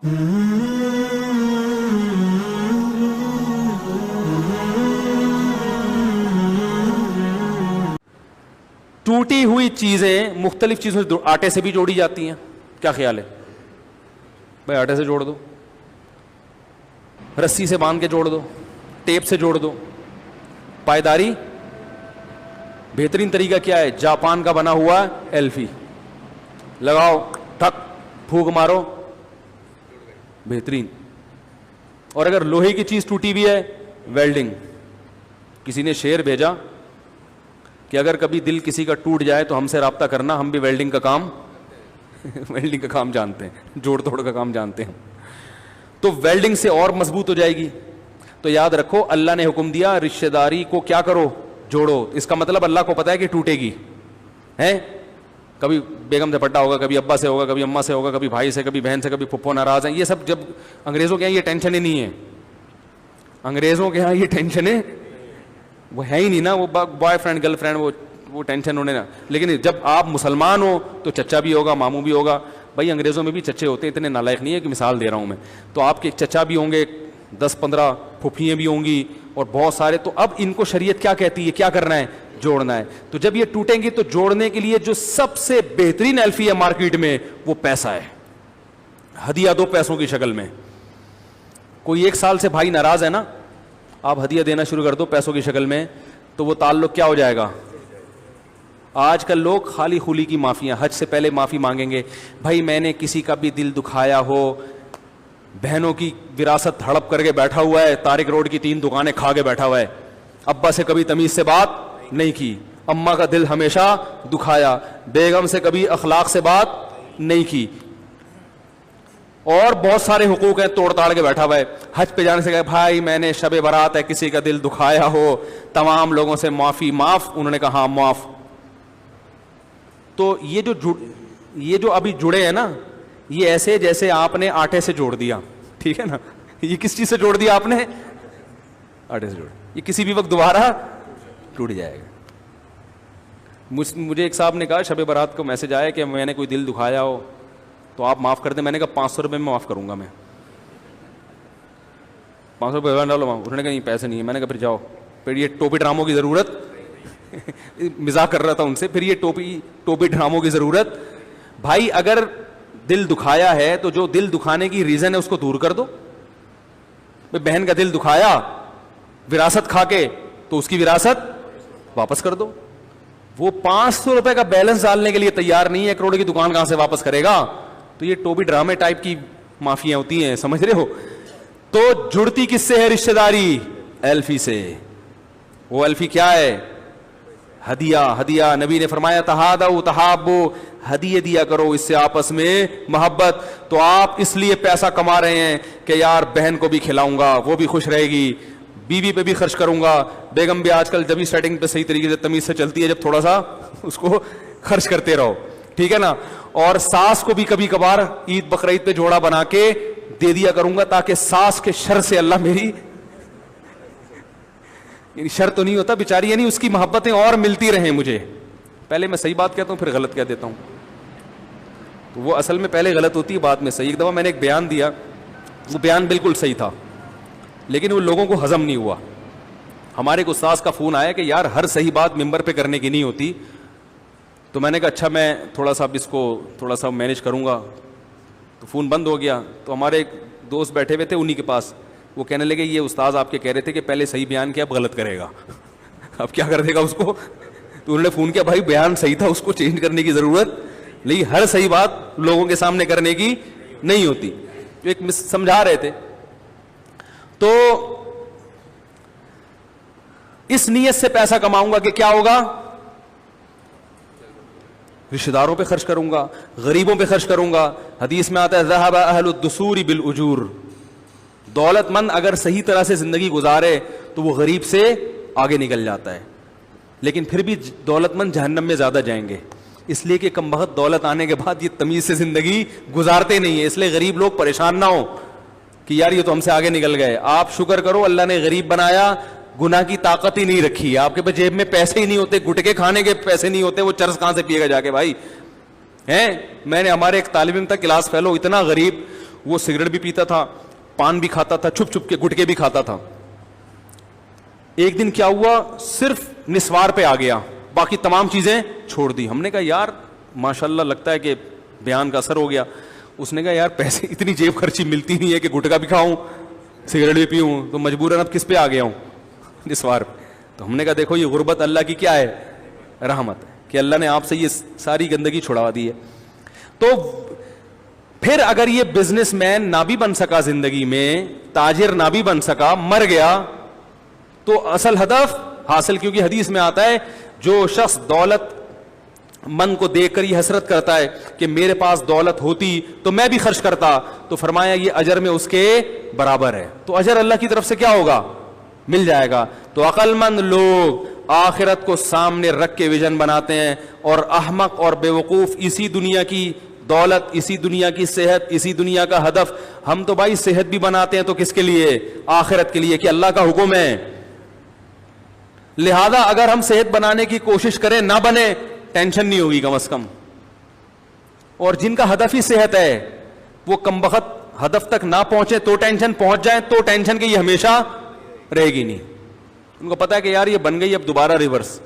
ٹوٹی ہوئی چیزیں مختلف چیزوں سے آٹے سے بھی جوڑی جاتی ہیں. کیا خیال ہے بھائی؟ آٹے سے جوڑ دو, رسی سے باندھ کے جوڑ دو, ٹیپ سے جوڑ دو. پائیداری بہترین طریقہ کیا ہے؟ جاپان کا بنا ہوا ایلفی لگاؤ, ٹھک پھونک مارو, بہترین. اور اگر لوہے کی چیز ٹوٹی ہوئی ہے, ویلڈنگ. کسی نے شعر بھیجا کہ اگر کبھی دل کسی کا ٹوٹ جائے تو ہم سے رابطہ کرنا, ہم بھی ویلڈنگ کا کام جانتے ہیں, جوڑ توڑ کا کام جانتے ہیں. تو ویلڈنگ سے اور مضبوط ہو جائے گی. تو یاد رکھو اللہ نے حکم دیا رشتہ داری کو کیا کرو؟ جوڑو. اس کا مطلب اللہ کو پتا ہے کہ ٹوٹے گی ہے. کبھی بیگم سے پٹا ہوگا, کبھی ابا سے ہوگا, کبھی اماں سے ہوگا, کبھی بھائی سے, کبھی بہن سے, کبھی پھپھو ناراض ہیں. یہ سب جب انگریزوں کے یہاں یہ ٹینشن ہی نہیں ہے. انگریزوں کے یہاں یہ ٹینشن ہے وہ ہے ہی نہیں نا. وہ بوائے فرینڈ گرل فرینڈ وہ ٹینشن ہونے نا. لیکن جب آپ مسلمان ہو تو چچا بھی ہوگا, ماموں بھی ہوگا. بھائی انگریزوں میں بھی چچے ہوتے ہیں, اتنے نالائق نہیں ہے کہ مثال دے رہا ہوں میں. تو آپ کے چچا بھی ہوں گے, 10-15 پھوپھیاں بھی ہوں گی اور بہت سارے. تو اب ان کو شریعت کیا کہتی ہے؟ کیا کرنا ہے؟ جوڑنا ہے. تو جب یہ ٹوٹیں گی تو جوڑنے کے لیے جو سب سے بہترین ایلفی ہے مارکیٹ میں وہ پیسہ ہے. ہدیہ دو پیسوں کی شکل میں. کوئی 1 سال سے بھائی ناراض ہے نا, آپ ہدیہ دینا شروع کر دو پیسوں کی شکل میں, تو وہ تعلق کیا ہو جائے گا؟ آج کل لوگ خالی خولی کی معافیاں, حج سے پہلے معافی مانگیں گے. بھائی میں نے کسی کا بھی دل دکھایا ہو, بہنوں کی وراثت ہڑپ کر کے بیٹھا ہوا ہے, طارق روڈ کی 3 دکانیں کھا کے بیٹھا ہوا ہے, ابا سے کبھی تمیز سے بات نہیں کی, اماں کا دل ہمیشہ دکھایا, بیگم سے کبھی اخلاق سے بات نہیں کی, اور بہت سارے حقوق ہیں توڑ تاڑ کے بیٹھا ہوا ہے. حج پہ جانے سے کہا بھائی میں نے شب برات ہے کسی کا دل دکھایا ہو, تمام لوگوں سے معافی معاف. انہوں نے کہا ہاں معاف. تو یہ جو ابھی جڑے ہیں نا, یہ ایسے جیسے آپ نے آٹے سے جوڑ دیا, ٹھیک ہے نا. یہ کس چیز سے جوڑ دیا آپ نے؟ آٹے سے جوڑ. یہ کسی بھی وقت دوبارہ ٹوٹ جائے گا. مجھے ایک صاحب نے کہا شب برات کو میسج آیا کہ میں نے کوئی دل دکھایا ہو تو آپ معاف کر دیں. میں نے کہا 500 روپے میں معاف کروں گا. میں 500 روپے ڈالو. انہوں نے کہا نہیں پیسے نہیں ہے. میں نے کہا پھر جاؤ. پھر یہ ٹوپی ڈراموں کی ضرورت, مزاح کر رہا تھا ان سے, پھر یہ ٹوپی ڈراموں کی ضرورت. بھائی اگر دل دکھایا ہے تو جو دل دکھانے کی ریزن ہے اس کو دور کر دو. بہن کا دل دکھایا وراثت کھا کے, تو اس کی وراثت واپس کر دو. وہ 500 روپے کا بیلنس ڈالنے کے لیے تیار نہیں ہے, 1 کروڑ کی دکان کہاں سے واپس کرے گا؟ تو یہ ٹوپی ڈرامے ٹائپ کی معافیاں ہوتی ہیں, سمجھ رہے ہو. تو جڑتی کس سے ہے رشتہ داری؟ ایلفی سے. وہ ایلفی کیا ہے؟ ہدیہ. ہدیہ نبی نے فرمایا تہادوا تحابوا, ہدیے دیا کرو, اس سے آپس میں محبت. تو آپ اس لیے پیسہ کما رہے ہیں کہ یار بہن کو بھی کھلاؤں گا, وہ بھی خوش رہے گی, بیوی پہ بھی خرچ کروں گا. بیگم بھی آج کل جب ہی سیٹنگ پہ صحیح طریقے سے تمیز سے چلتی ہے جب تھوڑا سا اس کو خرچ کرتے رہو, ٹھیک ہے نا. اور ساس کو بھی کبھی کبھار عید بقرعید پہ جوڑا بنا کے دے دیا کروں گا تاکہ ساس کے شر سے اللہ میری, یعنی شر تو نہیں ہوتا بیچاری, یعنی اس کی محبتیں اور ملتی رہیں مجھے. پہلے میں صحیح بات کہتا ہوں پھر غلط کہہ دیتا ہوں, تو وہ اصل میں پہلے غلط ہوتی ہے بعد میں صحیح. ایک دفعہ میں نے ایک بیان دیا, وہ بیان بالکل صحیح تھا لیکن وہ لوگوں کو ہضم نہیں ہوا. ہمارے ایک استاذ کا فون آیا کہ یار ہر صحیح بات ممبر پہ کرنے کی نہیں ہوتی. تو میں نے کہا اچھا میں تھوڑا سا اب اس کو تھوڑا سا مینیج کروں گا. تو فون بند ہو گیا. تو ہمارے ایک دوست بیٹھے ہوئے تھے انہی کے پاس, وہ کہنے لگے یہ استاذ آپ کے کہہ رہے تھے کہ پہلے صحیح بیان کیا اب غلط کرے گا, اب کیا کر دے گا اس کو. تو انہوں نے فون کیا بھائی بیان صحیح تھا, اس کو چینج کرنے کی ضرورت نہیں, ہر صحیح بات لوگوں کے سامنے کرنے کی نہیں ہوتی. جو ایک سمجھا رہے تھے. تو اس نیت سے پیسہ کماؤں گا کہ کیا ہوگا؟ رشتہ داروں پہ خرچ کروں گا, غریبوں پہ خرچ کروں گا. حدیث میں آتا ہے ذهب اہل الدثور بالاجور, دولت مند اگر صحیح طرح سے زندگی گزارے تو وہ غریب سے آگے نکل جاتا ہے. لیکن پھر بھی دولت مند جہنم میں زیادہ جائیں گے, اس لیے کہ کم بخت دولت آنے کے بعد یہ تمیز سے زندگی گزارتے نہیں ہیں. اس لیے غریب لوگ پریشان نہ ہو کہ یار یہ تو ہم سے آگے نکل گئے. آپ شکر کرو اللہ نے غریب بنایا, گناہ کی طاقت ہی نہیں رکھی. آپ کے پاس جیب میں پیسے ہی نہیں ہوتے, گٹکے کھانے کے پیسے نہیں ہوتے, وہ چرس کہاں سے پیے گا جا کے بھائی ہیں. میں نے ہمارے ایک طالب علم تھا کلاس فیلو, اتنا غریب, وہ سگریٹ بھی پیتا تھا, پان بھی کھاتا تھا, چھپ چھپ کے گٹکے بھی کھاتا تھا. ایک دن کیا ہوا, صرف نسوار پہ آ گیا, باقی تمام چیزیں چھوڑ دی. ہم نے کہا یار ماشاءاللہ لگتا ہے کہ بیان کا اثر ہو گیا. اس نے کہا یار پیسے اتنی جیب خرچی ملتی نہیں ہے کہ گٹکا بھی کھاؤں سگریٹ بھی پیوں, تو مجبوراً اب کس پہ آ گیا ہوں, نسوار پہ. تو ہم نے کہا دیکھو یہ غربت اللہ کی کیا ہے, رحمت ہے کہ اللہ نے آپ سے یہ ساری گندگی چھڑا دی ہے. تو پھر اگر یہ بزنس مین نہ بھی بن سکا زندگی میں, تاجر نہ بھی بن سکا, مر گیا, تو اصل ہدف حاصل, کیونکہ حدیث میں آتا ہے جو شخص دولت من کو دیکھ کر یہ حسرت کرتا ہے کہ میرے پاس دولت ہوتی تو میں بھی خرچ کرتا, تو فرمایا یہ اجر میں اس کے برابر ہے. تو اجر اللہ کی طرف سے کیا ہوگا, مل جائے گا. تو عقل مند لوگ آخرت کو سامنے رکھ کے ویژن بناتے ہیں, اور احمق اور بیوقوف اسی دنیا کی دولت, اسی دنیا کی صحت, اسی دنیا کا ہدف. ہم تو بھائی صحت بھی بناتے ہیں تو کس کے لیے, آخرت کے لیے, کہ اللہ کا حکم ہے. لہذا اگر ہم صحت بنانے کی کوشش کریں, نہ بنے, ٹینشن نہیں ہوگی کم از کم. اور جن کا ہدف ہی صحت ہے وہ کمبخت ہدف تک نہ پہنچے تو ٹینشن, پہنچ جائیں تو ٹینشن کی یہ ہمیشہ رہے گی نہیں. ان کو پتا ہے کہ یار یہ بن گئی, اب دوبارہ ریورس.